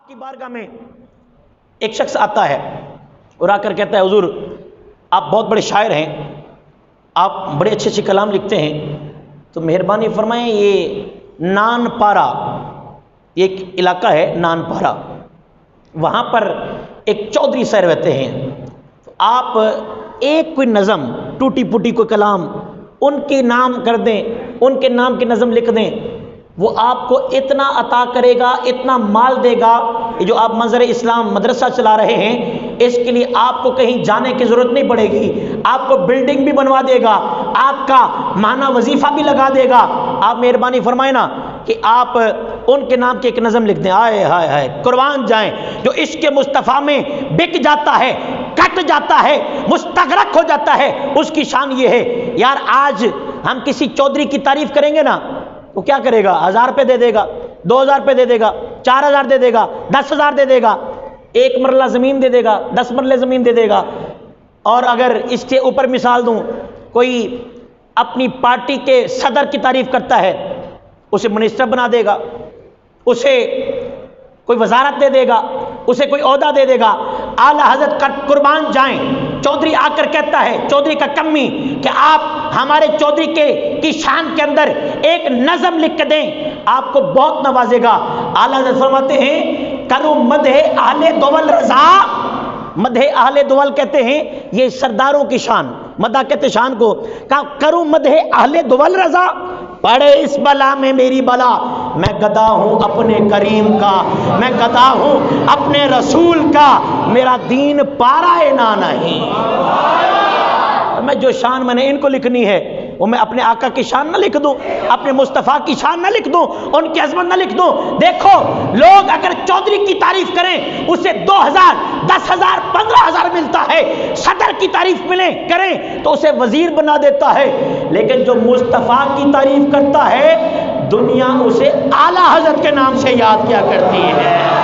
کی بارگاہ میں ایک شخص آتا ہے اور آ کر کہتا ہے حضور آپ بہت بڑے شاعر ہیں، آپ بڑے اچھے اچھے کلام لکھتے ہیں، تو مہربانی فرمائیں یہ نان پارا، یہ ایک علاقہ ہے نان پارا، وہاں پر ایک چودھری صاحب رہتے ہیں، تو آپ ایک کوئی نظم ٹوٹی پھوٹی کوئی کلام ان کے نام کر دیں، ان کے نام کی نظم لکھ دیں، وہ آپ کو اتنا عطا کرے گا، اتنا مال دے گا۔ یہ جو آپ منظر اسلام مدرسہ چلا رہے ہیں، اس کے لیے آپ کو کہیں جانے کی ضرورت نہیں پڑے گی، آپ کو بلڈنگ بھی بنوا دے گا، آپ کا ماہانہ وظیفہ بھی لگا دے گا۔ آپ مہربانی فرمائیں نا کہ آپ ان کے نام کی ایک نظم لکھ دیں۔ آئے ہائے ہائے، قربان جائیں، جو عشق مصطفیٰ میں بک جاتا ہے، کٹ جاتا ہے، مستغرق ہو جاتا ہے، اس کی شان یہ ہے۔ یار آج ہم کسی چودھری کی تعریف کریں گے نا، وہ کیا کرے گا؟ 1000 روپے دے دے گا، 2000 روپے دے دے گا، 4000 دے دے گا، 10000 دے دے گا، 1 مرلہ زمین دے دے گا، 10 مرلے زمین دے دے گا۔ اور اگر اس کے اوپر مثال دوں، کوئی اپنی پارٹی کے صدر کی تعریف کرتا ہے، اسے منسٹر بنا دے گا، اسے کوئی وزارت دے دے گا، اسے کوئی عہدہ دے دے گا۔ اعلیٰ حضرت کا قربان جائیں، چودھری آ کر کہتا ہے، چودھری کا کمی، کہ آپ ہمارے چودھری کی شان کے اندر ایک نظم لکھ کے دیں، آپ کو بہت نوازے گا۔ اعلیٰ حضرت فرماتے ہیں کرو مدح اہل دول رضا، مدح اہل دول کہتے ہیں یہ سرداروں کی شان، مدح کہتے شان کو، کہا کرو مدح اہل دول رضا، پڑے اس بلا میں میری بلا، میں گدا ہوں اپنے کریم کا، میں گدا ہوں اپنے رسول کا، میرا دین پارا نہ نہیں۔ میں جو شان میں نے ان کو لکھنی ہے، وہ میں اپنے آقا کی شان نہ لکھ دوں، اپنے مصطفیٰ کی شان نہ لکھ دوں، ان کی عظمت نہ لکھ دوں۔ دیکھو لوگ اگر چودھری کی تعریف کریں، اسے 2000 10000 15000 ملتا ہے، صدر کی تعریف کریں تو اسے وزیر بنا دیتا ہے، لیکن جو مصطفیٰ کی تعریف کرتا ہے، دنیا اسے اعلیٰ حضرت کے نام سے یاد کیا کرتی ہے۔